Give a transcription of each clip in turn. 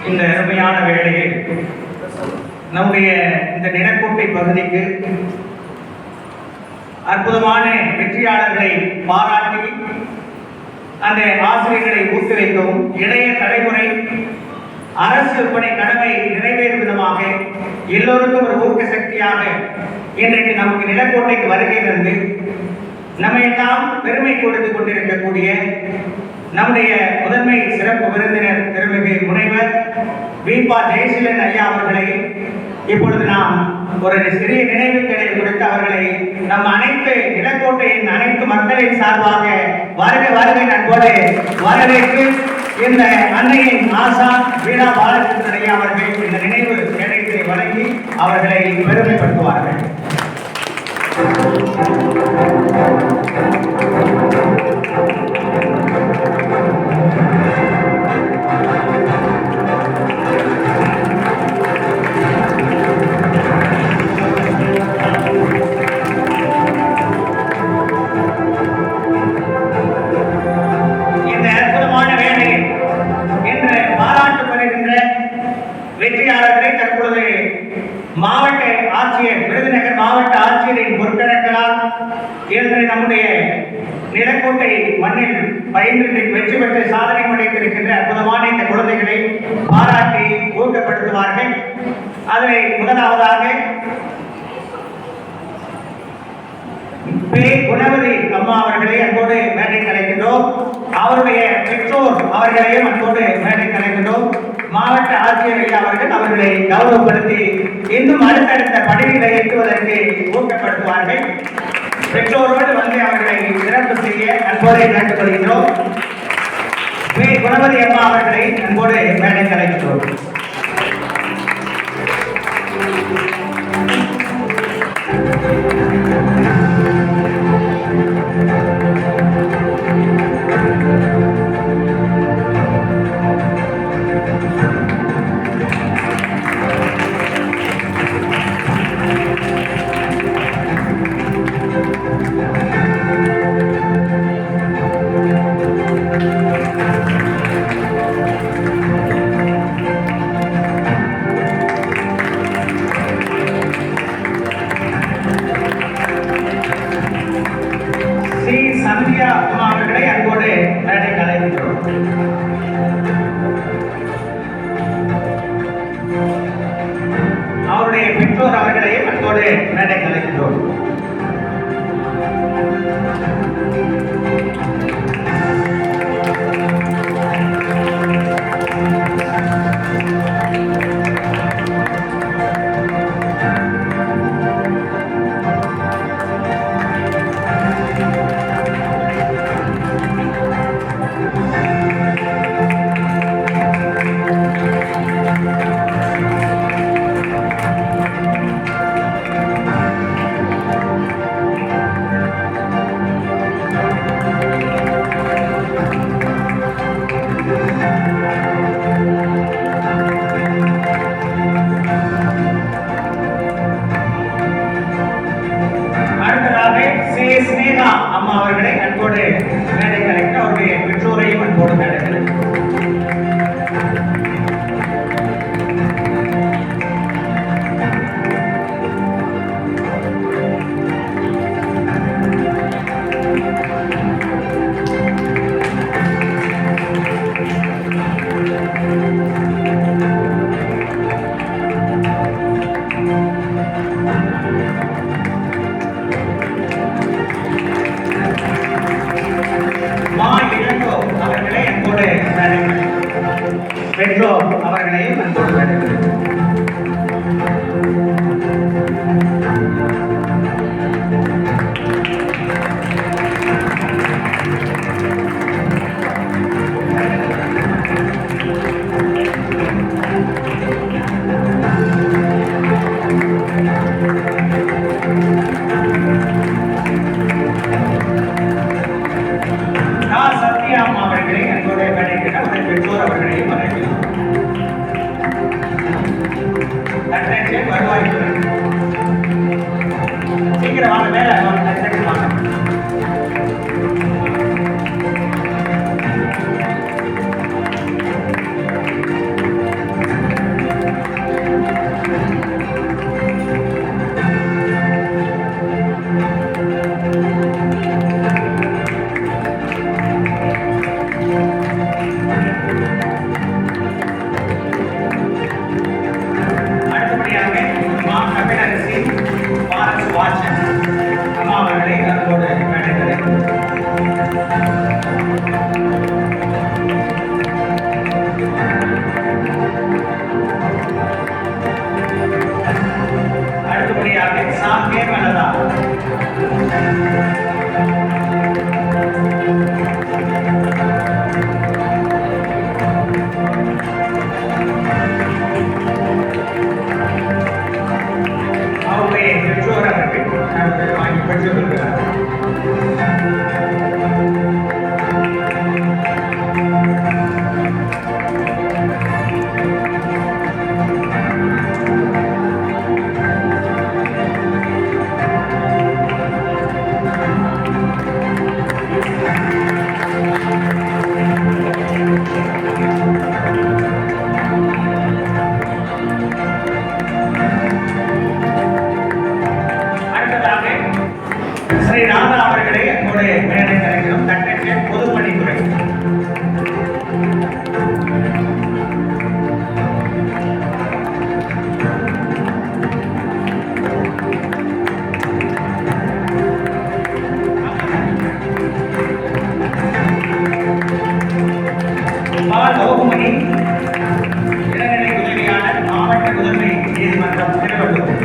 இந்த அருமையான வேளையில் நம்முடைய இந்த நிலக்கோட்டை பகுதிக்கு அற்புதமான வெற்றியாளர்களை பாராட்டி அந்த ஆசிரியர்களை ஊக்குவிக்கவும் இளைய தலைமுறை அரசு விற்பனை கடமை நிறைவேறும் விதமாக எல்லோருக்கும் ஒரு ஊக்க சக்தியாக இன்றைக்கு நமக்கு நிலக்கோட்டைக்கு வருகை தந்து நம்மையெல்லாம் பெருமை கொடுத்துக் கொண்டிருக்கக்கூடிய நம்முடைய முதன்மை சிறப்பு விருந்தினர் திருமிகு முனைவர் வீபா ஜெயசீலன் ஐயா அவர்களை இப்பொழுது நாம் ஒரு சிறிய நினைவுகளை கொடுத்து அவர்களை நம் அனைத்து நிலக்கோட்டையின் அனைத்து மக்களின் சார்பாக வருக வருகை நண்போடு வரவேற்று இந்த அன்னையின் ஆசா வீணா பாலச்சந்திரன் ஐயா அவர்கள் இந்த நினைவு நிலையத்தை வழங்கி அவர்களை பெருமைப்படுத்துவார்கள். வெற்றியாளர்களை தற்பொழுது மாவட்ட ஆட்சியர் விருதுநகர் மாவட்ட ஆட்சியரின் பொறுப்பிறக்கலாம் என்று நம்முடைய நிலக்கோட்டை மண்ணில் பயின்று வெற்றி பெற்று சாதனை படைத்திருக்கின்ற அற்புதமான இந்த குழந்தைகளை பாராட்டி ஊக்கப்படுத்துவார்கள். அதில் முதலாவதாக குணவதி அம்மா அவர்களை அன்போடு மேடை கலைக்கின்றோம். அவருடைய பெற்றோர் அவர்களையும் அன்போடு மேடை கலைக்கின்றோம். மாவட்ட ஆட்சியர் ஐயா அவர்கள் அவர்களை கௌரவப்படுத்தி இன்னும் அடுத்தடுத்த பணிகளை எட்டுவதற்கு ஊக்கப்படுத்துவார்கள். பெற்றோரோடு வந்து அவர்களை சிறப்பு செய்ய அன்போடு கேட்டுக்கொள்கின்றோம். குணவதி அம்மா அவர்களை அன்போடு மேடை கலைக்கின்றோம். அவர்களை அன்போடு மேடை கலைக்கின்றோம். அவருடைய பெற்றோர் அவர்களையும் அன்போடு மேடை கலைக்கின்றோம். அம்மா அவர்களை அன்போடு மேடை கலைக்க அவருடைய பெற்றோரையும் அன்போடு மேடை கலைக்க பெற்றோர் அவர்களையும் அன்போடு வேண்டுகிறேன். சத்யா அவர்களை அன்போடு வேண்டுகிறேன். அவருடைய பெற்றோர் அவர்களையும் வரவேற்கிறேன். திரு ராதா அவர்களை என்னுடைய மேடை கலைஞரும் தட்டச்ச பொதுப்பணித்துறை லோகமணி இளநிலை உதவியாளர் மாவட்ட முதன்மை நீதிமன்றம் திருவள்ளூர்.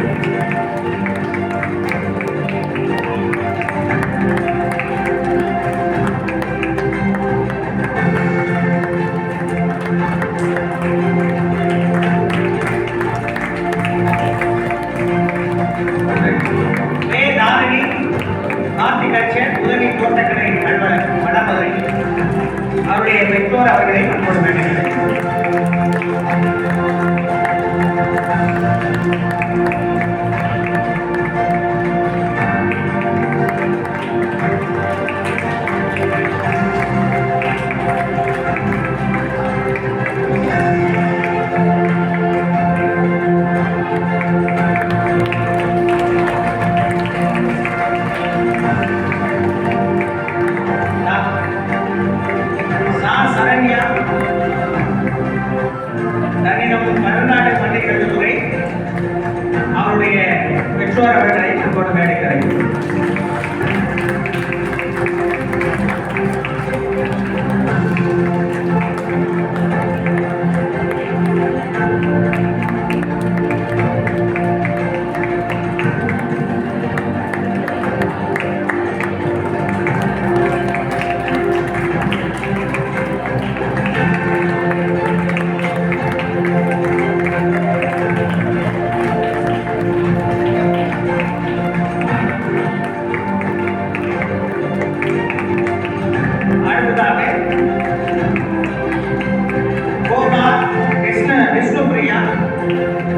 ஹார்டிகல்ச்சர் உதவி தோட்டக்கலை அலுவலர் வடமதுரை அவருடைய பெற்றோர் அவர்களை அன்போடு வேண்டுகிறேன். மறுநாடு பள்ளி கல்வித்துறை அவருடைய பெற்றோர் அவர்களை அன்போடு வேண்டுகிறேன்.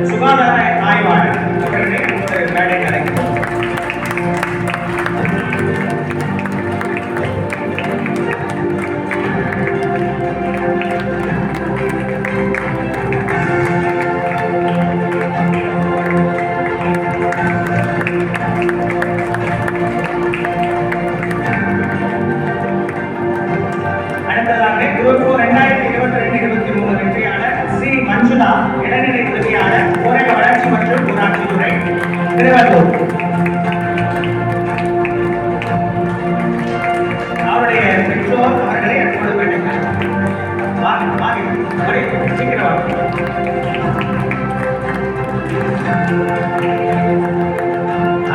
சுகாதார ஆய்வாளர் அவர்களை மேடை கலைக்கிறோம். அடுத்ததாக குரூப் 2022-23 வெற்றியாளர் சி மஞ்சுளா இளநிலை உதவியாளர் ஊரக வளர்ச்சி மற்றும் ஊராட்சி துறை திருவள்ளூர். அவருடைய பெற்றோர் அவர்களை அன்போடு வேண்டுகிறேன். சீக்கிரம்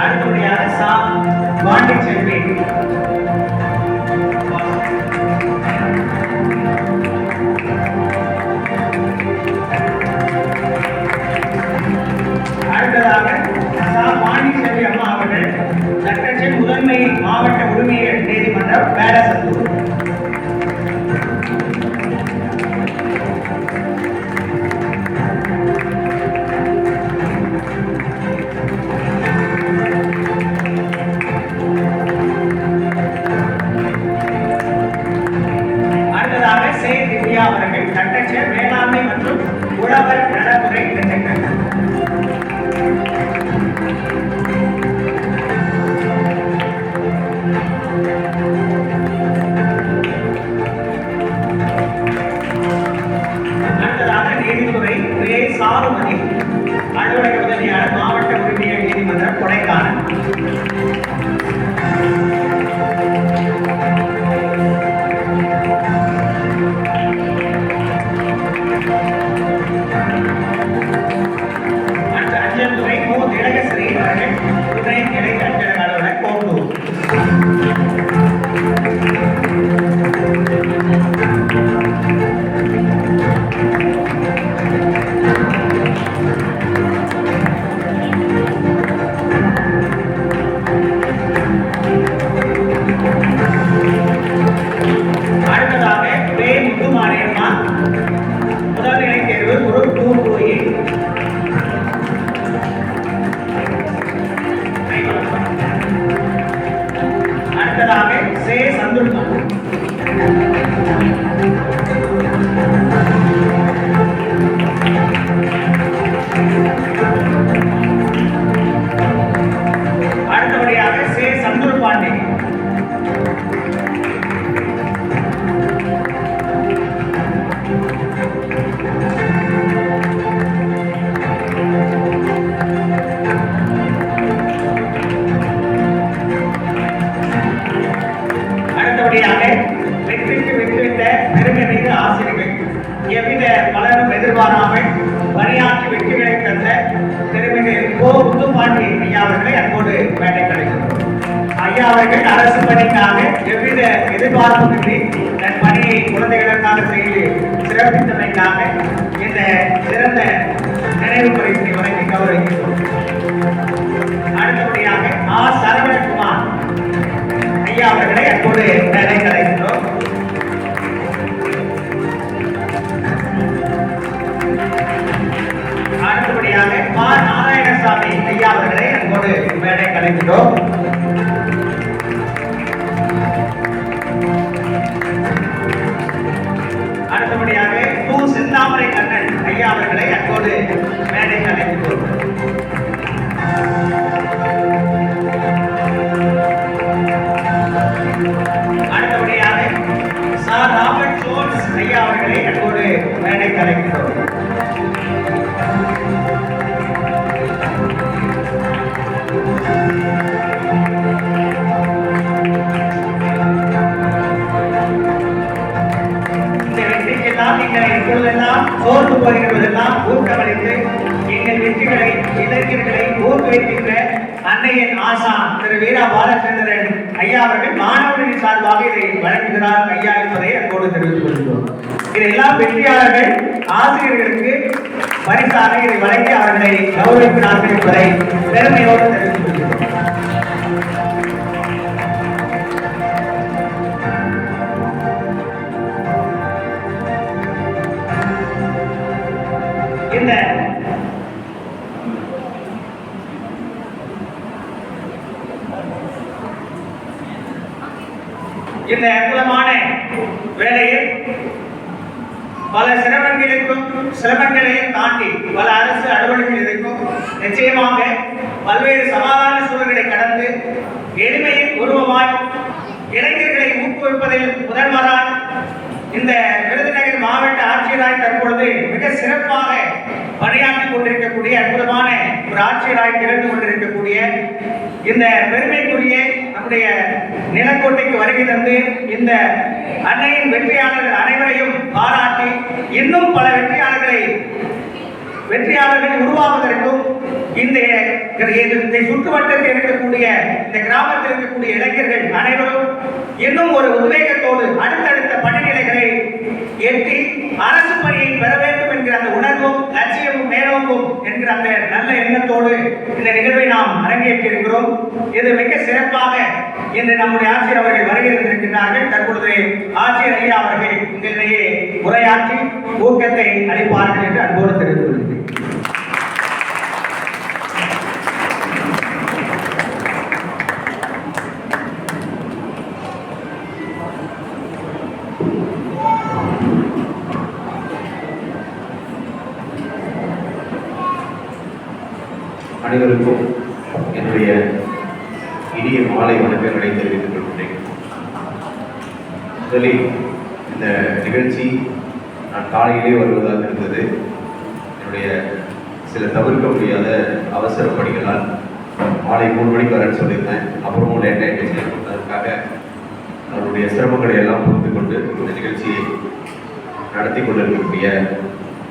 அடுத்தபடியாக சா வாண்டி செல்வி பாண்டிச்சேரி அம்மா அவர்கள் சட்டத்தின் முதன்மை மாவட்ட உரிமையர் நீதிமன்றம் பேரசத்தூர். அடுத்ததாக சே திவ்யா அவர்கள் சட்டச்ச வேளாண்மை மற்றும் உழவர் நலத்துறை இணைச்சர். நீதித்துறை சாருமதி அலுவலக உதவியாளர் மாவட்ட உரிமையர் நீதிமன்றம் கொடைக்கானல். அடுத்த அஞ்சல் துறை மு திலகஸ்ரீ அவர்கள் துணை நிலை அஞ்சல் அலுவலர் கோட்டூர். எதிர்பாராமல் பணியாற்றி வெற்றிகளை தந்த திருமிகு கோ. முத்துப்பாண்டி ஐயா அவர்களை அன்போடு மேடை கிடைக்கிறது. ஐயா அவர்கள் அரசு பணிக்காக எவ்வித எதிர்பார்ப்புமின்றி தன் பணியை குழந்தைகளுக்காக செய்து சிறப்பித்தமைக்காக இந்த சிறந்த நினைவு பரிசை வழங்கி கௌரவிக்கிறோம். அடுத்தபடியாக சரவணகுமார் ஐயா அவர்களை அன்போடு மேடை கிடைக்கிறோம். அடுத்தபடியாக நாராயணசாமி ஐயா அவர்களை அன்போடு மேடை கலைக்கிறோம். அடுத்தபடியாக செந்தாமரை கண்ணன் ஐயா அவர்களை அன்போடு மேடை கலைக்கிறோம். அடுத்தபடியாக ராபர்ட் ஜோன்ஸ் ஐயா அவர்களை அன்போடு மேடை கலைக்கிறோம். இப்பொழுதெல்லாம் சோர்ந்து போகிறதெல்லாம் ஊக்கமளித்து எங்கள் வெற்றிகளை இளைஞர்களை ஊக்குவிக்கின்ற அன்னையின் ஆசான் திரு வீரா பாலச்சந்திரன் ஐயா அவர்கள் மாணவர்களின் சார்பாக இதை வழங்குகிறார் ஐயா என்பதை அன்போடு தெரிவித்துக் கொள்கிறோம். இதெல்லாம் வெற்றியாளர்கள் ஆசிரியர்களுக்கு பரிசாக இதை வழங்கி அவர்களை கௌரவிக்கிறார்கள் என்பதை பெருமையோடு தெரிவித்துக் கொள்கிறோம். இந்த அற்புதமான வேளையில் பல சிரமங்களையும் தாண்டி பல அரசு அலுவலகங்கள் இருக்கும். நிச்சயமாக பல்வேறு சமாதான சூழல்களை கடந்து எளிமையின் உருவமாய் இளைஞர்களை ஊக்குவிப்பதில் முதல்வரால் இந்த விருதுநகர் மாவட்ட ஆட்சியராய் தற்பொழுது மிக சிறப்பாக பணியாற்றிக் கொண்டிருக்கக்கூடிய அற்புதமான ஒரு ஆட்சியராய் திகழ்ந்து கொண்டிருக்கக்கூடிய இந்த பெருமைக்குரிய நம்முடைய நிலக்கோட்டைக்கு வருகை தந்து இந்த அன்னையின் வெற்றியாளர்கள் அனைவரையும் பாராட்டி இன்னும் பல வெற்றியாளர்கள் உருவாவதற்கும் இந்த சுற்றுவட்டத்தில் இருக்கக்கூடிய இந்த கிராமத்தில் இருக்கக்கூடிய இளைஞர்கள் அனைவரும் இன்னும் ஒரு உத்வேகத்தோடு அடுத்தடுத்த படிநிலைகளை எட்டி அரசு பணியை பெற வேண்டும் என்கிற அந்த உணர்வும் லட்சியமும் மேலோங்கும் என்கிற அந்த நல்ல எண்ணத்தோடு இந்த நிகழ்வை நாம் அரங்கேற்றி இருக்கிறோம். இது மிக சிறப்பாக இன்று நம்முடைய ஆட்சியர் அவர்கள் வருகை இருந்திருக்கிறார்கள். தற்பொழுது ஆட்சியர் ஐயா அவர்கள் உங்களிடையே உரையாற்றி ஊக்கத்தை அளிப்பார்கள் என்று அன்போடு தெரிவித்துக் கொள்கிறேன். அனைவருக்கும் என்னுடைய இனிய மாலை வணக்கங்களை தெரிவித்துக் கொள்கிறேன். முதலில் இந்த நிகழ்ச்சி நான் காலையிலே வருவதாக இருந்தது. என்னுடைய சில தவிர்க்க முடியாத அவசர பணிகளால் மாலை 3 மணிக்கு வரேன்னு சொல்லியிருந்தேன். அப்புறமும் லேட் ஆகிடுச்சு. அதற்காக அவருடைய சிரமங்களை எல்லாம் புரிந்து கொண்டு இந்த நிகழ்ச்சியை நடத்தி கொண்டிருக்கக்கூடிய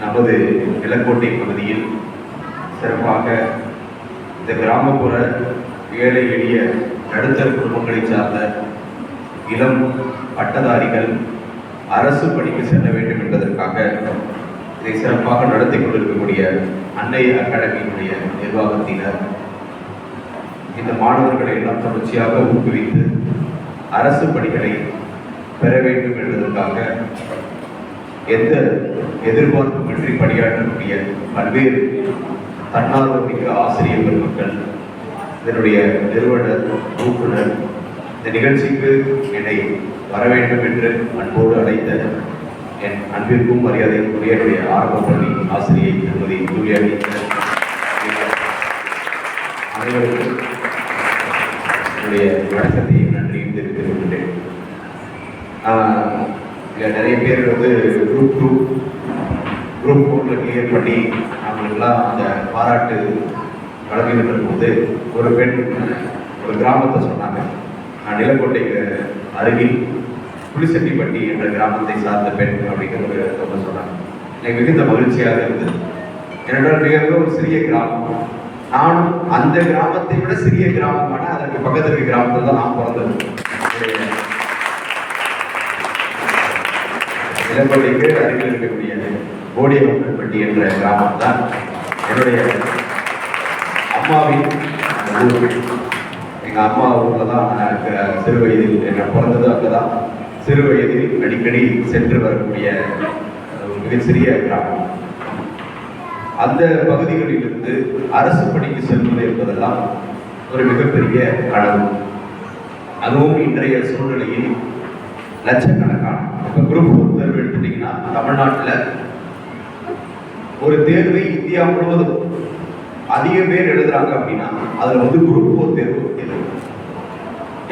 நமது நிலக்கோட்டை பகுதியில் சிறப்பாக இந்த கிராமப்புற ஏழை எளிய நடுத்தர குடும்பங்களை சார்ந்த இளம் பட்டதாரிகள் அரசு பணிக்கு செல்ல வேண்டும் என்பதற்காக இதை சிறப்பாக நடத்தி கொண்டிருக்கக்கூடிய அன்னை அகாடமியினுடைய நிர்வாகத்தினர் இந்த மாணவர்களை எல்லாம் தொடர்ச்சியாக ஊக்குவித்து அரசு பணிகளை பெற வேண்டும் என்பதற்காக எந்த எதிர்பார்ப்புமின்றி பணியாற்றக்கூடிய பல்வேறு தன்னார்வமிக்க ஆசிரியர் பெருமக்கள், இதனுடைய நிறுவனர், ஊக்குனர் இந்த நிகழ்ச்சிக்கு என்னை வர வேண்டும் என்று அன்போடு அழைத்த என் அன்பிற்கும் மரியாதைக்குரிய என்னுடைய ஆரம்ப பள்ளி ஆசிரியை திருமதி ஜூலியா அனைவருக்கும் என்னுடைய வணக்கத்தையும் நன்றியும் தெரிவித்துக் கொள்கிறேன். நிறைய பேர் குரூப் 4 கிளியர் பண்ணி அவங்களுக்கெல்லாம் அந்த பாராட்டு வழங்குகின்ற போது ஒரு பெண் ஒரு கிராமத்தை சொன்னாங்க. நான் நிலக்கோட்டைக்கு அருகில் புலிசெட்டிப்பட்டி என்ற கிராமத்தை சார்ந்த பெண் அப்படிங்கிற ஒரு சொன்னாங்க. எனக்கு மிகுந்த மகிழ்ச்சியாக இருந்தது. ஏனென்றால் மிக மிக ஒரு சிறிய கிராமம். நானும் அந்த கிராமத்தை விட சிறிய கிராமமான அதற்கு பக்கத்தில் இருக்க கிராமத்தில் தான் நான் பிறந்தது. இளம்பள்ளிக்கு அருகில் இருக்கக்கூடிய போடியப்பட்டி என்ற கிராமம் தான் என்னுடைய அம்மாவின் ஊர். எங்கள் அம்மா ஊரில் தான் நான் சிறு வயதில் என்ன பிறந்தது. அங்கே தான் சிறு வயதில் அடிக்கடி சென்று வரக்கூடிய மிக சிறிய கிராமம். அந்த பகுதிகளிலிருந்து அரசு பணிக்கு செல்வது என்பதெல்லாம் ஒரு மிகப்பெரிய கனவு. அதுவும் இன்றைய சூழ்நிலையில் லட்சக்கணக்கான இப்போ குரூப் 4 தேர்வு எடுத்துட்டீங்கன்னா தமிழ்நாட்டில் ஒரு தேர்வை இந்தியா முழுவதும் அதிக பேர் எழுதுறாங்க அப்படின்னா அதில் வந்து குரூப் 4 தேர்வு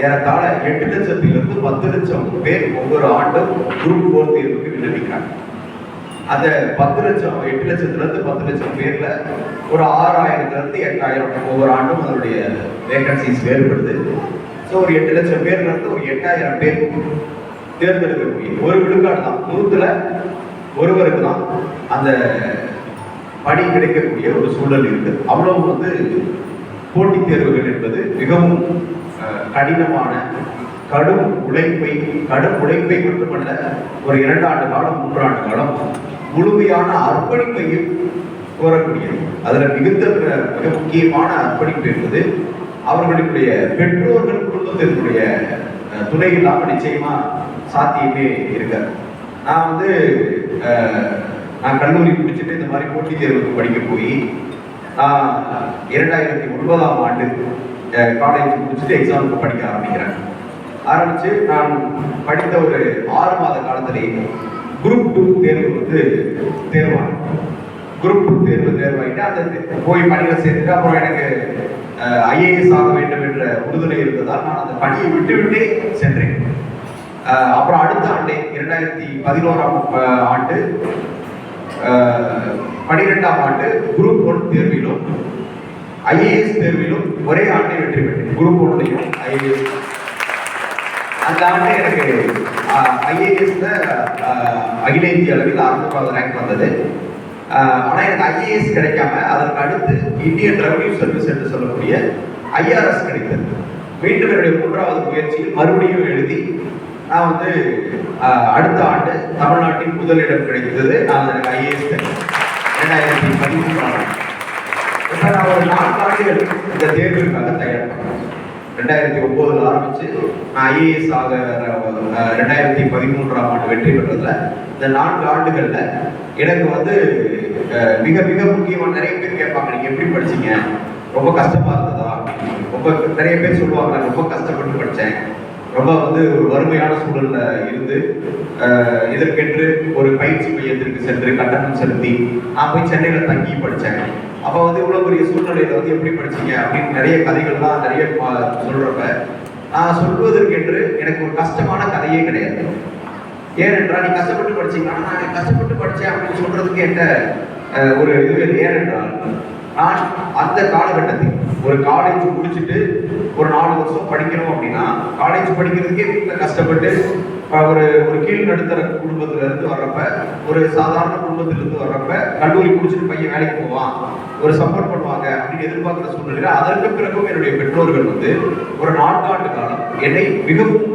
ஏறத்தாழ 8 லட்சத்திலிருந்து 10 லட்சம் பேர் ஒவ்வொரு ஆண்டும் குரூப் 4 தேர்வுக்கு விண்ணப்பிக்கிறாங்க. அந்த 10 லட்சம் 8 லட்சத்திலிருந்து 10 லட்சம் பேர்ல ஒரு 6000 8000 ஒவ்வொரு ஆண்டும் அதனுடைய வேகன்சிஸ் வேறுபடுது. ஸோ ஒரு 8 லட்சம் பேர்ல இருந்து ஒரு 8000 பேர் தேர்ந்தெடுக்கக்கூடிய ஒரு விழுக்காடு தான், 100ல் ஒருவருக்கு தான் அந்த பணி கிடைக்கக்கூடிய ஒரு சூழல் இருக்கு. அவ்வளவு வந்து போட்டித் தேர்வுகள் என்பது மிகவும் கடினமான கடும் உழைப்பை மட்டுமல்ல, ஒரு 2 ஆண்டு காலம் 3 ஆண்டு காலம் முழுமையான அர்ப்பணிப்பையும் கோரக்கூடியது. அதுல மிக முக்கியமான அர்ப்பணிப்பு என்பது அவர்களுடைய பெற்றோர்கள் குடும்பத்தினுடைய துணை இல்லாமல் நிச்சயமா சாத்தியமே இருக்காது. நான் கல்லூரி முடிச்சுட்டு இந்த மாதிரி போட்டித் தேர்வுக்கு படிக்க போய் நான் 2009ஆம் ஆண்டு காலேஜ் முடிச்சுட்டு எக்ஸாமுக்கு படிக்க ஆரம்பிச்சு நான் படித்த ஒரு 6 மாத காலத்திலேயே குரூப் 2 தேர்வு வந்து தேர்வானேன். குரூப் 2 தேர்வாயிட்டு அந்த போய் பணியில் சேர்த்துட்டு அப்புறம் எனக்கு ஐஏஎஸ் ஆக வேண்டும் என்ற உறுதுணை இருந்ததால் நான் அந்த பணியை விட்டுவிட்டே சென்றேன். அப்புறம் அடுத்த ஆண்டே 2011ஆம் ஆண்டு 12ஆம் ஆண்டு குரூப் 1 தேர்விலும் ஐஏஎஸ் தேர்விலும் ஒரே ஆண்டை வெற்றி பெற்றேன். குரூப் 1லையும் ஐஏஎஸ். அந்த ஆண்டு எனக்கு ஐஏஎஸ்ல அகில இந்திய அளவில் 600வது ரேங்க் வந்தது. ஆனால் எனக்கு ஐஏஎஸ் கிடைக்காம அதற்கு அடுத்து இந்தியன் ரெவன்யூ சர்வீஸ் என்று சொல்லக்கூடிய ஐஆர்எஸ் கிடைத்தது. மீண்டும் என்னுடைய 3வது முயற்சியில் மறுபடியும் எழுதி நான் வந்து அடுத்த ஆண்டு தமிழ்நாட்டின் முதலிடம் கிடைத்தது. நான் எனக்கு ஐஏஎஸ் 2013 இப்போ நான் ஒரு 4 ஆண்டுகள் இந்த தேர்வுக்காக தயார் பண்ணேன். 2009 ஆரம்பிச்சு நான் ஐஏஎஸ் ஆக 2013ஆம் ஆண்டு வெற்றி பெற்றதுல இந்த 4 ஆண்டுகள்ல எனக்கு வந்து மிக மிக முக்கியமான நிறைய பேர் கேட்பாங்க, நீங்க எப்படி படிச்சீங்க, ரொம்ப கஷ்டமா இருந்ததா? ரொம்ப நிறைய பேர் சொல்லுவாங்க, நான் ரொம்ப கஷ்டப்பட்டு படித்தேன், ரொம்ப வந்து ஒரு வறுமையான சூழல்ல இருந்து இதற்கென்று ஒரு பயிற்சி மையத்திற்கு சென்று கட்டணம் செலுத்தி நான் போய் சென்னையில் தங்கி படித்தேன். அப்போ வந்து இவ்வளோ பெரிய சூழ்நிலையில வந்து எப்படி படிச்சீங்க அப்படின்னு நிறைய கதைகள்லாம் நிறைய சொல்றப்ப நான் சொல்வதற்கென்று எனக்கு ஒரு கஷ்டமான கதையே கிடையாது. ஏனென்றால் நீ கஷ்டப்பட்டு படிச்சீங்கன்னா நான் கஷ்டப்பட்டு படித்தேன் அப்படின்னு சொல்றதுக்கு என்கிட்ட ஒரு இது. ஏனென்றால் நான் அந்த காலகட்டத்தில் ஒரு காலேஜ் முடிச்சுட்டு ஒரு 4 வருஷம் படிக்கணும் அப்படின்னா காலேஜ் படிக்கிறதுக்கே வீட்டில் கஷ்டப்பட்டு ஒரு கீழ் நடுத்தர குடும்பத்துல இருந்து வர்றப்ப, ஒரு சாதாரண குடும்பத்திலிருந்து வர்றப்ப கல்லூரி முடிச்சுட்டு பையன் வேலைக்கு போவான், ஒரு சப்போர்ட் பண்ணுவாங்க அப்படின்னு எதிர்பார்க்கிற சூழ்நிலையில அதற்கு பிறகும் என்னுடைய பெற்றோர்கள் வந்து ஒரு 4 ஆண்டு காலம் என்னை மிகவும்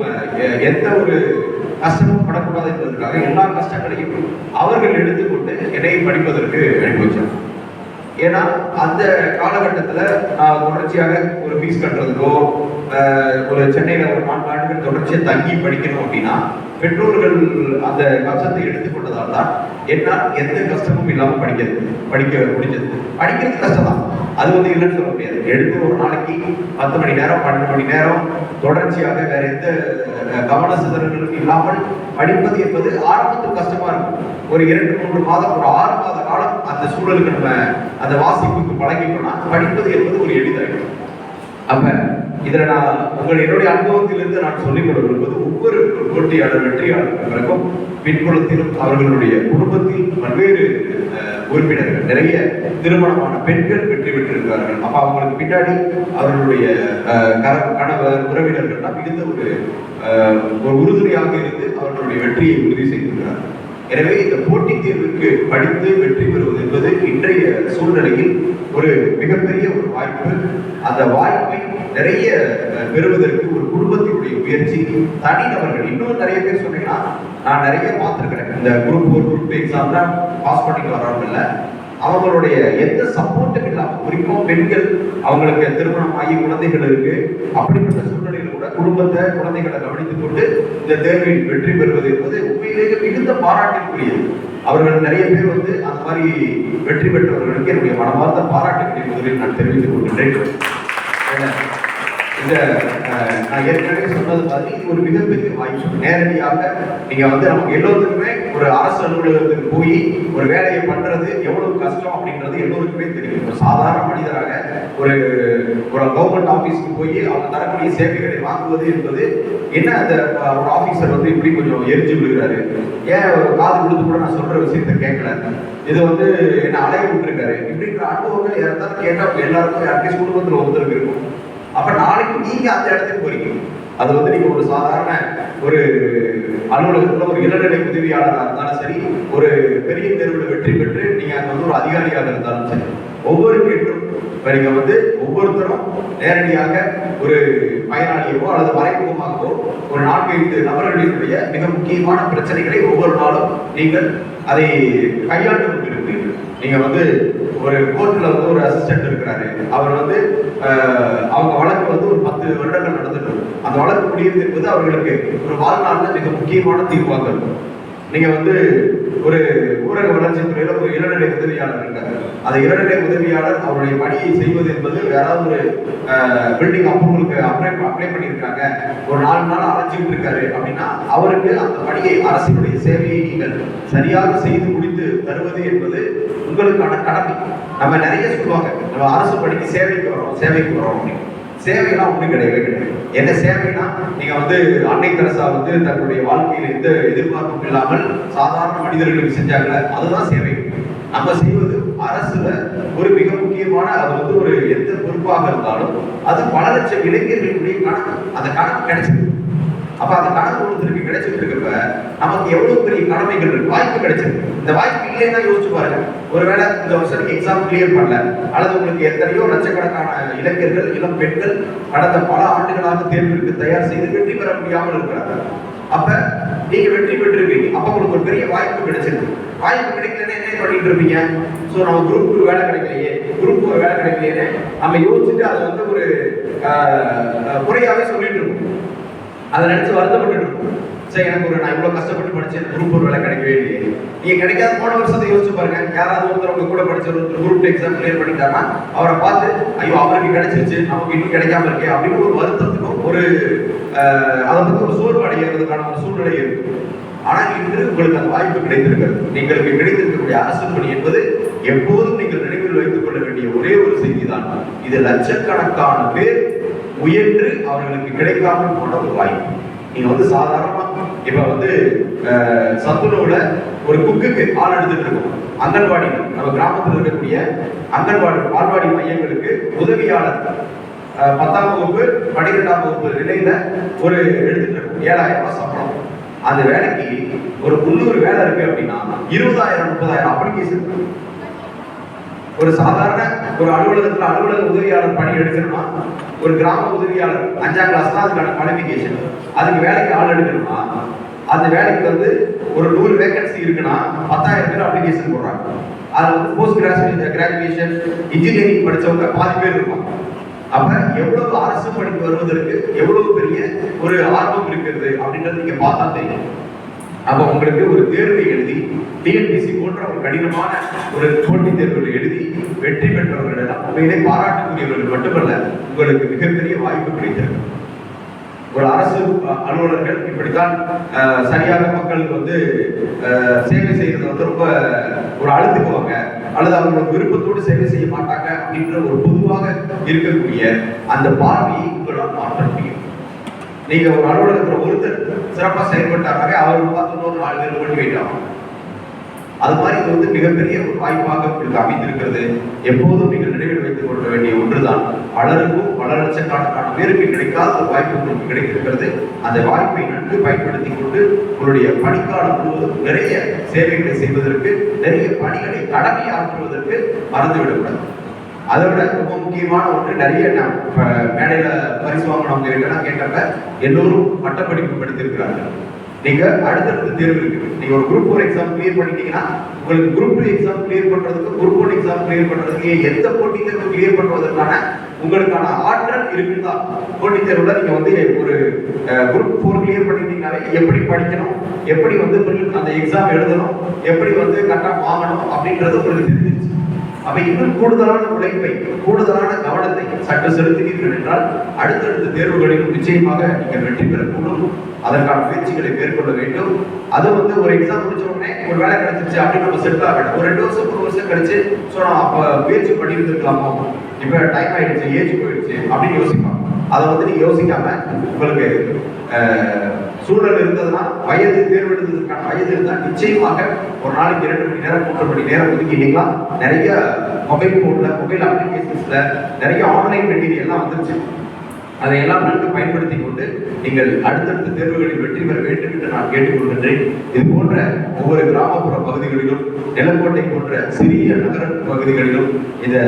எந்த ஒரு கஷ்டமும் படக்கூடாது என்பதற்காக எல்லா கஷ்டங்களையும் அவர்கள் எடுத்துக்கொண்டு என்னை படிப்பதற்கு அனுப்பி வச்சாங்க. ஏன்னா அந்த காலகட்டத்தில் நான் தொடர்ச்சியாக ஒரு ஃபீஸ் கட்டுறதுக்கோ ஒரு சென்னையில் ஒரு 4 ஆண்டுகள் தொடர்ச்சியாக தங்கி படிக்கணும் அப்படின்னா பெற்றோர்கள் அந்த கஷ்டத்தை எடுத்துக்கொண்டதால் தான் என்னால் எந்த கஷ்டமும் இல்லாமல் படிக்க முடிஞ்சது. படிக்கிறது கஷ்டம் தான், அது வந்து இல்லைன்னு சொல்ல முடியாது. எடுத்து ஒரு நாளைக்கு 10 மணி நேரம் 12 மணி நேரம் தொடர்ச்சியாக வேற எந்த கவன சிதறல்களும் இல்லாமல் படிப்பது என்பது ஆரம்பத்தில் கஷ்டமா இருக்கும். ஒரு 2-3 மாதம் ஒரு 6 மாத காலம் அந்த சூழலுக்கு நம்ம அந்த வாசிப்புக்கு பழகிட்டோம்னா படிப்பது என்பது ஒரு எளிதாயிடும். அப்ப இதுல நான் என்னுடைய அனுபவத்திலிருந்து நான் சொல்லிக் கொள்ள விரும்புவது, ஒவ்வொரு போட்டியாளர் வெற்றியாளர்களுக்கும் பின்புலத்திலும் அவர்களுடைய குடும்பத்தில் பல்வேறு உறுப்பினர்கள், நிறைய திருமணமான பெண்கள் வெற்றி பெற்றிருக்கிறார்கள். அப்ப அவங்களுக்கு பின்னாடி அவர்களுடைய கணவர் உறவினர்கள்லாம் மிகுந்த ஒரு உறுதுணையாக இருந்து அவர்களுடைய வெற்றியை உறுதி செய்திருக்கிறார்கள். எனவே இந்த போட்டித் தேர்வுக்கு படித்து வெற்றி பெறுவது என்பது இன்றைய சூழ்நிலையில் ஒரு மிகப்பெரிய ஒரு வாய்ப்பு. அந்த வாய்ப்பை நிறைய பெறுவதற்கு ஒரு குடும்பத்தினுடைய முயற்சி, தனிநபர்கள். இன்னும் நிறைய பேர் சொன்னீங்கன்னா நான் நிறைய பார்த்துருக்கிறேன். இந்த குரூப் 4 குரூப் 2 எக்ஸாம்லாம் பாஸ் பண்ணிட்டு வர்றவங்க இல்லை, அவங்களுடைய எந்த சப்போர்ட்டும் இல்லாமல், குறிப்பாக பெண்கள், அவங்களுக்கு திருமணம் ஆகி குழந்தைகள் இருக்கு, அப்படிப்பட்ட சூழ்நிலையில் கூட குடும்பத்தை குழந்தைகளை கவனித்துக் கொண்டு இந்த தேர்வில் வெற்றி பெறுவது என்பது உண்மையிலேயே மிகுந்த பாராட்டிற்குரியது. அவர்கள் நிறைய பேர் அந்த மாதிரி வெற்றி பெற்றவர்களுக்கு என்னுடைய மனமார்ந்த பாராட்டுகளை முதலில் நான் தெரிவித்துக் கொள்கின்றேன். இந்த நான் ஏற்கனவே சொன்னது மாதிரி இது ஒரு மிகப்பெரிய வாய்ப்பு. நேரடியாக நீங்க நமக்கு எல்லோருக்குமே ஒரு அரசு அலுவலகத்துக்கு போய் ஒரு வேலையை பண்றது எவ்வளவு கஷ்டம் அப்படின்றது எல்லோருக்குமே தெரியும். ஒரு சாதாரண மனிதராக ஒரு கவர்மெண்ட் ஆபீஸ்க்கு போய் அவங்க தரக்கூடிய சேவைகளை வாங்குவது என்பது என்ன, அந்த ஒரு ஆபீசர் இப்படி கொஞ்சம் எரிஞ்சு விடுகிறாரு, ஏன் ஒரு காது கொடுத்து கூட நான் சொல்ற விஷயத்த கேட்கல, இது என்ன அலைய விட்டுருக்காரு, இப்படின்ற அனுபவங்கள் யாராவது கேட்டா எல்லாருக்கும் யாருக்கும் குடும்பத்தில் ஒருத்தருக்கு இருக்கும். அப்ப நாளைக்கு நீங்க அந்த இடத்துக்கு போறீங்க. அது நீங்க ஒரு சாதாரண ஒரு அலுவலகத்துல ஒரு இளநிலை உதவியாளராக இருந்தாலும் சரி, ஒரு பெரிய தேர்வுல வெற்றி பெற்று நீங்க அங்க ஒரு அதிகாரியாக இருந்தாலும் சரி, ஒவ்வொரு கேட்டும் நீங்க ஒவ்வொருத்தரும் நேரடியாக ஒரு பயனாளியவோ அல்லது மறைமுகமாகவோ ஒரு 4-5 நபர்களினுடைய மிக முக்கியமான பிரச்சனைகளை ஒவ்வொரு நாளும் நீங்கள் அதை கையாண்டு கொண்டிருக்கிறீர்கள். நீங்க ஒரு கோர்ட்ல ஒரு அசிஸ்டன்ட் இருக்கிறாரு, அவர் அவங்க வழக்கு ஒரு 10 வருடங்கள் நடந்துட்டு அந்த வழக்கு முடியுது என்பது அவர்களுக்கு ஒரு வாழ்நாள்ல மிக முக்கியமான தீர்வாக இருக்கும். நீங்க ஒரு ஊரக வளர்ச்சித் துறையில ஒரு இளநிலை உதவியாளர் இருக்காரு. அந்த இளநிலை உதவியாளர் அவருடைய பணியை செய்வது என்பது யாராவது ஒரு பில்டிங் அப்ரூவலுக்கு அப்ளை பண்ணியிருக்காங்க, ஒரு 4 நாள் அலைஞ்சிட்டு இருக்காரு அப்படின்னா அவருக்கு அந்த பணியை, அரசினுடைய சேவையை நீங்கள் சரியாக செய்து முடித்து தருவது என்பது உங்களுக்கான கடமை. நம்ம நிறைய சொல்லுவாங்க, நம்ம அரசு பணிக்கு சேவைக்கு வரோம் அப்படின்னு. சேவையெல்லாம் ஒன்றும் கிடையவே கிடையாது. என்ன சேவைனா, நீங்க அன்னை தெரசா தன்னுடைய வாழ்க்கையில் எந்த எதிர்பார்ப்பும் இல்லாமல் சாதாரண மனிதர்களுக்கு செஞ்சாங்க, அதுதான் சேவை. நம்ம செய்வது அரசுல ஒரு மிக முக்கியமான, அது ஒரு எந்த பொறுப்பாக இருந்தாலும் அது பல லட்சம் இளைஞர்களுடைய கணக்கு. அந்த கணக்கு கிடைச்சது. அப்ப அந்த கணக்கு ஒருத்தருக்கு கிடைச்சிட்டு இருக்கப்ப நமக்கு எவ்வளவு பெரிய கடமைகள் இருக்கு, வாய்ப்பு கிடைச்சிருக்கு. இந்த வாய்ப்பு இல்லைன்னா யோசிச்சு பாருங்க, ஒருவேளை இந்த வருஷம் நீங்க எக்ஸாம் கிளியர் பண்ணல, அல்லது உங்களுக்கு எத்தனையோ லட்சக்கணக்கான இளைஞர்கள், இளம் பெண்கள் கடந்த பல ஆண்டுகளாக தேர்வுக்கு தயார் செய்து வெற்றி பெற முடியாமல் இருக்கிறாங்க. அப்ப நீங்க வெற்றி பெற்றிருக்கீங்க, அப்ப உங்களுக்கு ஒரு பெரிய வாய்ப்பு கிடைச்சிருக்கு. வாய்ப்பு கிடைக்கலன்னா என்ன பண்ணிட்டு இருப்பீங்க? ஸோ நம்ம குரூப் வேலை கிடைக்கலையே, குரூப் வேலை கிடைக்கலையே நம்ம யோசிச்சுட்டு அதை ஒரு குறையாவே சொல்லிட்டு இருக்கோம். அதை நினைச்சு வருத்தப்பட்டு இருக்கும். சரி, எனக்கு நான் இவ்வளவு கஷ்டப்பட்டு படிச்சேன், குரூப் 1 வேலை கிடைக்கவே இல்லையே. நீங்க கிடைக்காத போன வருஷத்தை யோசிச்சு பாருங்க. யாராவது ஒருத்தர் கூட படிச்ச ஒரு குரூப் எக்ஸாம் கிளியர் பண்ணிட்டாருன்னா அவரை பார்த்து ஐயோ அவருக்கு கிடைச்சிருச்சு, நமக்கு இன்னும் கிடைக்காம இருக்கே அப்படின்னு ஒரு வருத்தத்துக்கும் ஒரு அதை ஒரு சோர்வு அடைகிறதுக்கான ஒரு சூழ்நிலை இருக்கு. ஆனால் இன்று உங்களுக்கு அந்த வாய்ப்பு கிடைத்திருக்கிறது. உங்களுக்கு கிடைத்திருக்கக்கூடிய அரசு பணி என்பது எப்போதும் நீங்கள் நினைவில் வைத்துக் கொள்ள வேண்டிய ஒரே ஒரு செய்தி தான். இது லட்சக்கணக்கான பேர் முயன்று அவர்களுக்கு கிடைக்காமல் போன ஒரு வாய்ப்பு. நீங்க சாதாரணமா இப்ப சத்துணவுல ஒரு குக்குக்கு ஆள் எடுத்துட்டு இருக்கோம். அங்கன்வாடி, நம்ம கிராமத்தில் இருக்கக்கூடிய அங்கன்வாடி பால்வாடி மையங்களுக்கு உதவியாளர் 10ஆம் வகுப்பு 12ஆம் வகுப்பு நிலையில ஒரு எடுத்துட்டு இருக்கோம். 7,000 ரூபாய் சம்பளம். அந்த வேலைக்கு ஒரு 300 வேலை இருக்கு அப்படின்னா 20,000-30,000 அப்ளிகேஷன். ஒரு சாதாரண ஒரு அலுவலகத்துல அலுவலக உதவியாளர் பணி எடுக்கணுமா, ஒரு கிராம உதவியாளர் 5ஆம் கிளாஸ் தான் அதுக்கான குவாலிஃபிகேஷன். அதுக்கு வேலைக்கு ஆள் எடுக்கணுமா, அந்த வேலைக்கு ஒரு 100 வேகன்சி இருக்குன்னா 10,000 பேர் அப்ளிகேஷன் போடுறாங்க. அது போஸ்ட் கிராஜுவேஷன் இன்ஜினியரிங் படிச்சவங்க பாதி பேர் இருப்பாங்க. அப்ப எவ்வளவு அரசு பணிக்கு வருவதற்கு எவ்வளவு பெரிய ஒரு ஆர்வம் இருக்கிறது அப்படின்றது நீங்க பார்த்தா தெரியும். அப்ப உங்களுக்கு ஒரு தேர்வை எழுதி டிஎன்பிசி போன்ற ஒரு கடினமான ஒரு போட்டித் தேர்வுகளை எழுதி வெற்றி பெற்றவர்களிடம் உண்மையிலே பாராட்டுக்குரியவர்கள் மட்டுமல்ல, உங்களுக்கு மிகப்பெரிய வாய்ப்பு கிடைத்திருக்கு. ஒரு அரசு அலுவலர்கள் இப்படித்தான் சரியாக மக்களுக்கு சேவை செய்யறது ரொம்ப ஒரு அழுத்துக்குவாங்க, அல்லது அவங்களோட விருப்பத்தோடு சேவை செய்ய மாட்டாங்க அப்படின்ற ஒரு பொதுவாக இருக்கக்கூடிய அந்த பார்வையை உங்களால் மாற்ற முடியும். நீங்க ஒரு அலுவலகத்துல ஒருத்தர் சிறப்பாக செயல்பட்டாங்க, அவர் பார்த்து 4 பேர் மோட்டிவேட் ஆகும். அது மாதிரி இது வந்து மிகப்பெரிய ஒரு வாய்ப்பாக உங்களுக்கு அமைந்திருக்கிறது. எப்போதும் நீங்கள் நினைவில் வைத்துக் கொள்ள வேண்டிய ஒன்றுதான், பலருக்கும் பல லட்சக்கணக்கான பேருக்கு கிடைக்காத ஒரு வாய்ப்பு உங்களுக்கு கிடைத்திருக்கிறது. அந்த வாய்ப்பை நன்கு பயன்படுத்தி கொண்டு உங்களுடைய பணிக்காலம் முழுவதும் நிறைய சேவைகளை செய்வதற்கு, நிறைய பணிகளை கடமை ஆற்றுவதற்கு மறந்துவிடக்கூடாது. அதை விட ரொம்ப முக்கியமான ஒன்று, நிறைய மேடையில பரிசு வாங்கினவங்க கிட்டலாம் கேட்டப்ப எல்லோரும் பட்டப்படிப்பு படித்திருக்கிறார்கள். நீங்க அடுத்தடுத்த தேர்வு இருக்கு. நீங்க ஒரு குரூப் 4 எக்ஸாம் கிளியர் பண்ணிட்டீங்கன்னா உங்களுக்கு குரூப் 2 எக்ஸாம் கிளியர் பண்றதுக்கு, குரூப் 1 எக்ஸாம் கிளியர் பண்றதுக்கு, எந்த போட்டித் தேர்வு கிளியர் பண்ணுவதற்கான உங்களுக்கான ஆற்றல் இருக்குதா? போட்டித் தேர்வுல நீங்க வந்து ஒரு குரூப் 4 கிளியர் பண்ணிட்டீங்கன்னாலே எப்படி படிக்கணும், எப்படி வந்து அந்த எக்ஸாம் எழுதணும், எப்படி வந்து கரெக்டா வாங்கணும் அப்படின்றது உங்களுக்கு தெரிஞ்சிருச்சு. அப்ப இன்னும் கூடுதலான உழைப்பை, கூடுதலான கவனத்தை சற்று செலுத்தினீர்கள் என்றால் அடுத்தடுத்த தேர்வுகளிலும் நிச்சயமாக நீங்கள் வெற்றி பெறக்கூடும். அதற்கான முயற்சிகளை மேற்கொள்ள வேண்டும். அது வந்து ஒரு எக்ஸாம் முடிச்ச உடனே ஒரு வேலை கிடைச்சிருச்சு அப்படின்னு நம்ம செட்டில் ஆக வேண்டாம். ஒரு 2 வருஷம் 3 வருஷம் கழிச்சு சொன்னோம் அப்ப முயற்சி பண்ணியிருந்துருக்கலாமோ, இப்ப டைம் ஆயிடுச்சு, ஏஜ் போயிடுச்சு அப்படின்னு யோசிப்போம். அதை வந்து நீங்க யோசிக்காம உங்களுக்கு சூழல் இருந்ததுன்னா, வயது தேர்வெடுத்ததுக்கான வயது இருந்தால் நிச்சயமாக ஒரு நாளைக்கு 2 மணி நேரம் 3 மணி நேரம் ஒதுக்கிட்டீங்களா, நிறைய மொபைல் போன்ல, மொபைல் அப்ளிகேஷன்ஸ்ல நிறைய ஆன்லைன் மெட்டீரியல்லாம் வந்துருச்சு. அதையெல்லாம் நன்கு பயன்படுத்தி கொண்டு நீங்கள் அடுத்தடுத்த தேர்வுகளில் வெற்றி பெற வேண்டும் என்று நான் கேட்டுக்கொள்கின்றேன். இது போன்ற ஒவ்வொரு கிராமப்புற பகுதிகளிலும், நிலக்கோட்டை போன்ற சிறிய நகர பகுதிகளிலும் இந்த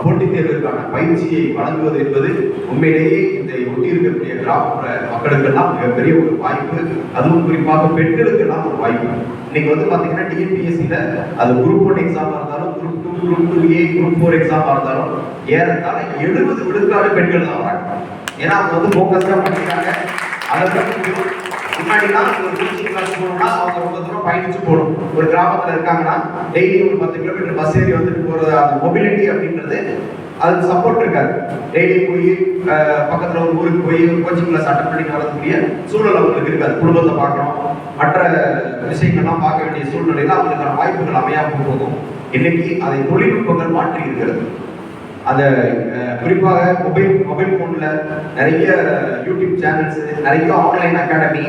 போட்டித் தேர்வுக்கான பயிற்சியை வழங்குவது என்பது உண்மையிலேயே இந்த ஒட்டியிருக்கக்கூடிய கிராமப்புற மக்களுக்கெல்லாம் மிகப்பெரிய ஒரு வாய்ப்பு. அதுவும் குறிப்பாக பெண்களுக்கெல்லாம் ஒரு வாய்ப்பு. இன்னைக்கு வந்து பாத்தீங்கன்னா டிஎன்பிஎஸ்சியில அது குரூப் 1 எக்ஸாமா இருந்தாலும், குரூப் 2, குரூப் 2A, குரூப் 4 எக்ஸாமா இருந்தாலும் ஏறத்தாழ 70 விழுக்காடு பெண்கள் தான் வராங்க. ஏன்னா அவங்க வந்து போக்கஸ்டா பண்ணிட்டாங்க. அதை முன்னாடிலாம் ஒரு கோச்சிங் கிளாஸ் போகணும்னா அவங்க ரொம்ப தூரம் பயணிச்சு போகணும். ஒரு கிராமத்துல இருக்காங்கன்னா டெய்லி ஒரு 10 கிலோமீட்டர் பஸ் ஏறி வந்துட்டு போறது, அந்த மொபிலிட்டி அப்படின்றது அதுக்கு சப்போர்ட் இருக்காது. டெய்லி போய் பக்கத்துல ஒரு ஊருக்கு போய் ஒரு கோச்சிங் கிளாஸ் அட்டன் பண்ணி வரக்கூடிய சூழல் அவங்களுக்கு இருக்காது. குடும்பத்தை பார்க்கணும், மற்ற விஷயங்கள்லாம் பார்க்க வேண்டிய சூழ்நிலையில அவங்களுக்கான வாய்ப்புகள் அமையாமல் போகும். இன்னைக்கு அதை தொழில்நுட்பங்கள் மாற்றி இருக்கிறது. அந்த குறிப்பாக மொபைல் போன்ல நிறைய யூடியூப் சேனல்ஸ், நிறைய online academy,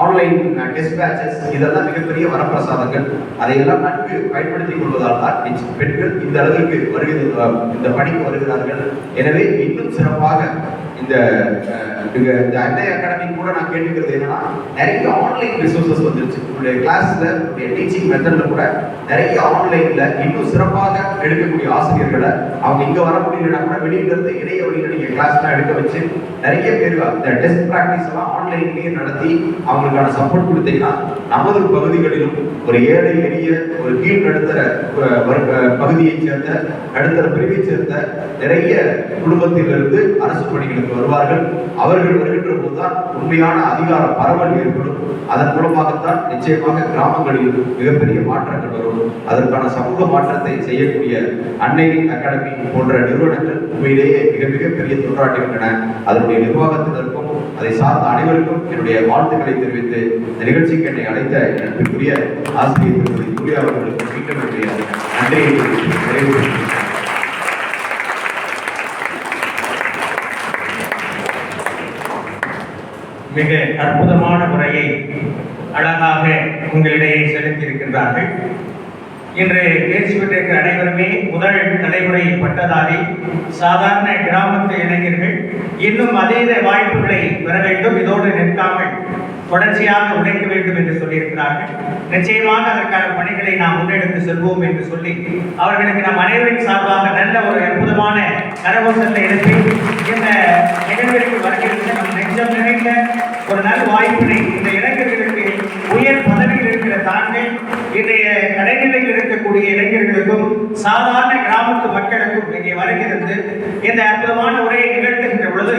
online test patches, இதெல்லாம் மிகப்பெரிய வரப்பிரசாதங்கள். அதையெல்லாம் நன்கு பயன்படுத்திக் கொள்வதால் தான் பெண்கள் இந்த அளவிற்கு இந்த பணிக்கு வருகிறார்கள். எனவே இன்னும் சிறப்பாக இந்த அன்னை அகாடமி கூட நான் கேட்டுக்கிறது என்னன்னா, நிறைய ஆன்லைன் ரிசோர்சஸ் வந்துருச்சு. உங்களுடைய கிளாஸ்ல, உங்களுடைய டீச்சிங் மெத்தட்ல கூட நிறைய ஆன்லைன்ல இன்னும் சிறப்பாக எடுக்கக்கூடிய ஆசிரியர்களை அவங்க இங்க வர முடியலன்னா கூட வெளியில இருந்து இணைய வழியில நீங்க கிளாஸ்லாம் எடுக்க வச்சு நிறைய பேர் இந்த டெஸ்ட் பிராக்டிஸ் எல்லாம் ஆன்லைன்லயே நடத்தி அவங்களுக்கான சப்போர்ட் கொடுத்தீங்கன்னா நமது பகுதிகளிலும் ஒரு ஏழை எளிய ஒரு கீழ் நடுத்தர பகுதியைச் சேர்ந்த, நடுத்தர பிரிவைச் சேர்ந்த நிறைய குடும்பத்திலிருந்து அரசு பணிகளுக்கு வருவார்கள். அவர்கள் வருகின்ற போதுதான் உண்மையான அதிகார பரவல் ஏற்படும். அதன் மூலமாகத்தான் நிச்சயமாக கிராமங்களில் மிகப்பெரிய மாற்றங்கள் வரும். அதற்கான சமூக மாற்றத்தை செய்யக்கூடிய அன்னை அகாடமி போன்ற நிறுவனங்கள் உண்மையிலேயே மிக மிக பெரிய தொண்டாற்றுகின்றன. அதனுடைய நிர்வாகத்தினருக்கும் அதை சார்ந்த அனைவருக்கும் என்னுடைய வாழ்த்துக்களை தெரிவித்து இந்த நிகழ்ச்சிக்கு என்னை அழைத்த எனக்குரிய ஆசிரியர் திருமதி சூர்யா அவர்களுக்கு மீண்டும் என்னுடைய நன்றியை நிறைவு. மிக அற்புதமான முறையை அழகாக உங்களிடையே செலுத்தியிருக்கின்றார்கள். இன்று தேர்ச்சி பெற்றிருக்கிற அனைவருமே முதல் தலைமுறை பட்டதாரி, சாதாரண கிராமத்து இளைஞர்கள். இன்னும் அதீத வாய்ப்புகளை பெற வேண்டும், இதோடு நிற்காமல் தொடர்ச்சியாக உழைக்க வேண்டும் என்று சொல்லியிருக்கிறார்கள். நிச்சயமாக அதற்கான பணிகளை நாம் முன்னெடுத்து செல்வோம் என்று சொல்லி அவர்களுக்கு நம் அனைவரின் சார்பாக நல்ல ஒரு அற்புதமான கரகோஷத்தை எழுப்பி இந்த நிகழ்விற்கு வருகின்ற நம் நெஞ்சம் நிறைந்த ஒரு நல்ல வாய்ப்பினை இந்த இளைஞர்களுக்கு உயர் பதவியில் இருக்கிற தாங்கள் இன்றைய கடைநிலையில் இருக்கக்கூடிய இளைஞர்களுக்கும் சாதாரண கிராமத்து மக்களுக்கும் இங்கே வருகிறது இந்த அற்புதமான உரையை நிகழ்த்துகின்ற பொழுது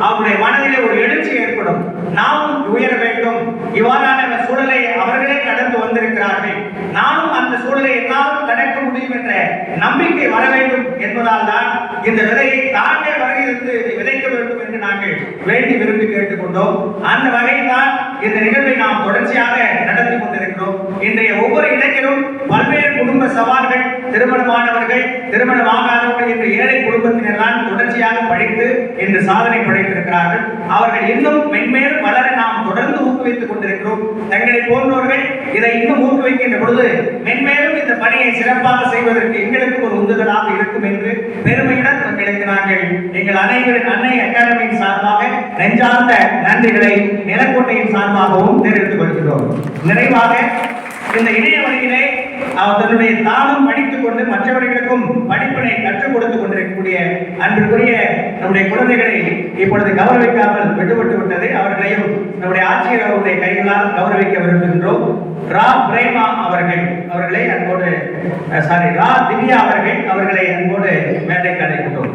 அவருடைய மனதிலே ஒரு எழுச்சி ஏற்படும். நாமும் உயர வேண்டும், இவ்வாறான சூழலை அவர்களே கடந்து வந்திருக்கிறார்கள், நானும் அந்த சூழலை என்னாலும் கடக்க முடியும் என்ற நம்பிக்கை வர வேண்டும் என்பதால் தான் இந்த விதையை தாங்கள் வருகிறது விதைக்க வேண்டும் என்று நாங்கள் வேண்டி விரும்பி கேட்டுக்கொண்டோம். அந்த வகையில் தான் இந்த நிகழ்வை நாம் தொடர்ச்சியாக நடத்தி கொண்டிருக்கிறோம். இன்றைய ஒவ்வொரு இளைஞரும் பல்வேறு குடும்ப சவால்கள், திருமணமானவர்கள், திருமணமாகாதவர்கள் என்ற ஏழை குடும்பத்தினர்தான் தொடர்ச்சியாக படித்து இன்று சாதனை படைத்திருக்கிறார்கள். அவர்கள் இன்னும் மென்மேலும் வளர நாம் தொடர்ந்து ஊக்குவித்துக் கொண்டிருக்கிறோம். தங்களை போன்றவர்கள் இதை இன்னும் ஊக்குவிக்கின்ற பொழுது மென்மேலும் இந்த பணியை சிறப்பாக செய்வதற்கு எங்களுக்கு ஒரு உந்துதலாக இருக்கும் என்று பெருமையுடன் உங்களுக்கு நாங்கள் எங்கள் அனைவரின் அன்னை அகாடமியின் சார்பாக நெஞ்சார்ந்த நன்றிகளை நிலக்கோட்டையின் சார்பாகவும் தெரிவித்துக் கொள்கிறோம். நிறைவாக இந்த இணைய வழியிலே அவர் தன்னுடைய தானும் படித்துக் கொண்டு மற்றவர்களுக்கும் படிப்பினை கற்றுக் கொடுத்துக் கொண்டிருக்கக்கூடிய அன்றுக்குரிய நம்முடைய குழந்தைகளை இப்பொழுது கௌரவிக்காமல் விடுபட்டு விட்டது. அவர்களையும் நம்முடைய ஆட்சியர் அவருடைய கைகளால் கௌரவிக்க விரும்புகின்றோம். ரா பிரேமா அவர்களை அன்போடு ரா திவ்யா அவர்களை அன்போடு மேடைக்கு அழைக்கின்றோம்.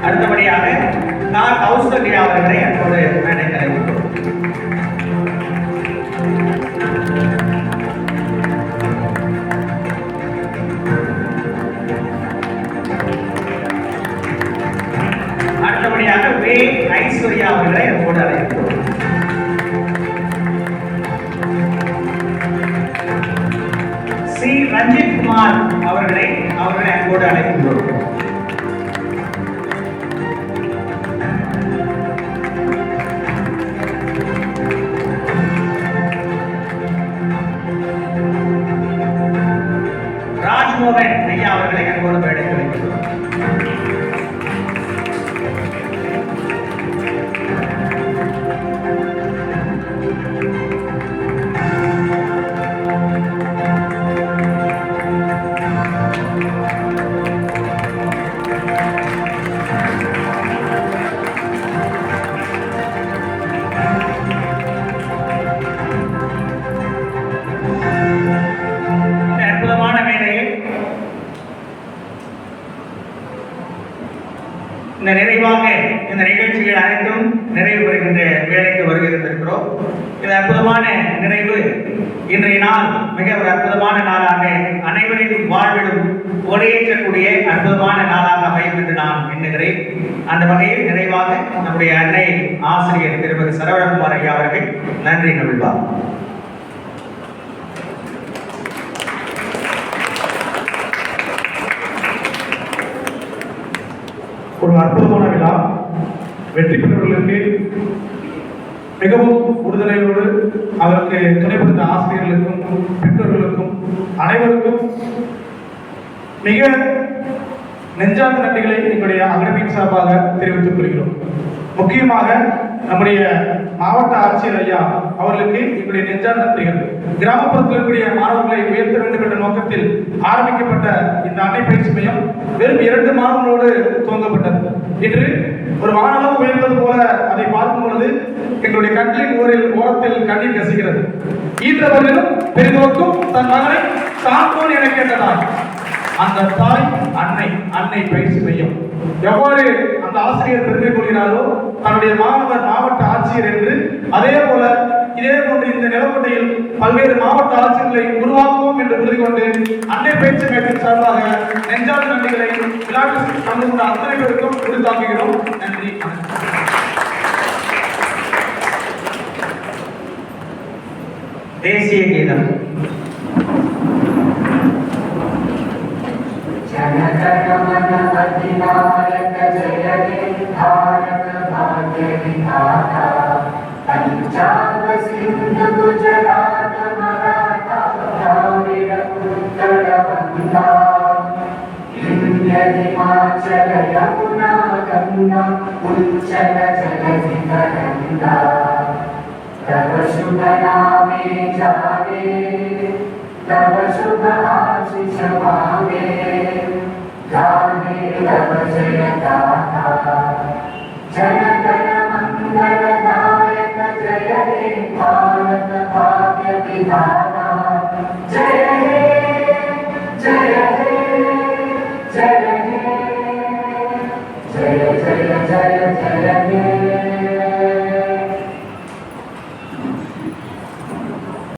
அடுத்தபடியாக நான் கௌசல்யா அவர்களை அன்போடு மேடைக்கு அழைக்கின்றோம். அடுத்தபடியாக வே ஐஸ்வர்யா அவர்களை அன்போடு அழைக்கின்றோம். சி ரஞ்சித் குமார் அவர்களை அன்போடு அழைக்கின்றோம். ராஜ்மோகன் ஐயா அவர்களை அன்போடு மேடைக்கு அழைக்கின்றோம். இந்த நிறைவாக இந்த நிகழ்ச்சிகள் அனைத்தும் நிறைவு பெறுகின்ற வேலைக்கு வருகிறோம். இந்த அற்புதமான நிறைவு இன்றைய நாள் மிக ஒரு அற்புதமான நாளாக அனைவரின் வாழ்விலும் ஒளியேற்றக்கூடிய அற்புதமான நாளாக அமையும் என்று நான் எண்ணுகிறேன். அந்த வகையில் நிறைவாக நம்முடைய அன்னை ஆசிரியர் திருமதி சரவணகுமார் ஐயா அவர்கள் நன்றி நல்வார். ஒரு அற்புதமான விழா. வெற்றி பெற்றவர்களுக்கு மிகவும் உறுதுணையோடு அதற்கு துணை புரிந்த ஆசிரியர்களுக்கும் பெற்றோர்களுக்கும் அனைவருக்கும் மிக நெஞ்சார்ந்த நன்றிகளை எங்களுடைய அகாடமியின் சார்பாக தெரிவித்துக் கொள்கிறோம். முக்கியமாக நம்முடைய மாவட்ட ஆட்சியர் ஐயா அவர்களுக்கு எங்களுடைய நெஞ்சார்ந்த நன்றிகள். கிராமப்புறத்தில் இருக்கக்கூடிய மாணவர்களை உயர்த்த வேண்டும் என்ற நோக்கத்தில் ஆரம்பிக்கப்பட்ட இந்த அன்னை பயிற்சி மையம் வெறும் 2 மாணவர்களோடு துவங்கப்பட்டது. இன்று ஒரு வானளவு உயர்ந்தது போல அதை பார்க்கும் பொழுது எங்களுடைய கண்களின் ஓரத்தில் கண்ணீர் கசிகிறது. ஈன்றவர்களும் பெரிதோக்கும் தன் மகனை சான்றோன் என கேட்டதாய் அந்த தாய் அன்னை பயிற்சி மையம் எவ்வாறு அந்த ஆசிரியர் பெருமை கொள்கிறாரோ தன்னுடைய மாணவர் மாவட்ட ஆட்சியர் என்று, அதே போன்று இந்த நிலக்கோட்டையில் பல்வேறு மாவட்ட ஆட்சியர்களை உருவாக்குவோம் என்று உறுதி கொண்டு அன்னை பயிற்சி மையத்தின் சார்பாக நெஞ்சார்ந்த நன்றிகளை விழாவில் கலந்து அத்தனை பேருக்கும் உறுதியாக்குகிறோம். நன்றி. தேசிய கீதம். जनगणमनअधिनायक जय हे भारत भाग्य विधाता पंजाब सिंध गुजरात मराठा द्राविड उत्कल बंगा विंध्य हिमाचल यमुना गंगा उच्चल जलधि तरंगा तव शुभ नामे जागे तव शुभ आशीष मांगे गाहे तव जय गाथा जन गण मंगलदायक जय हे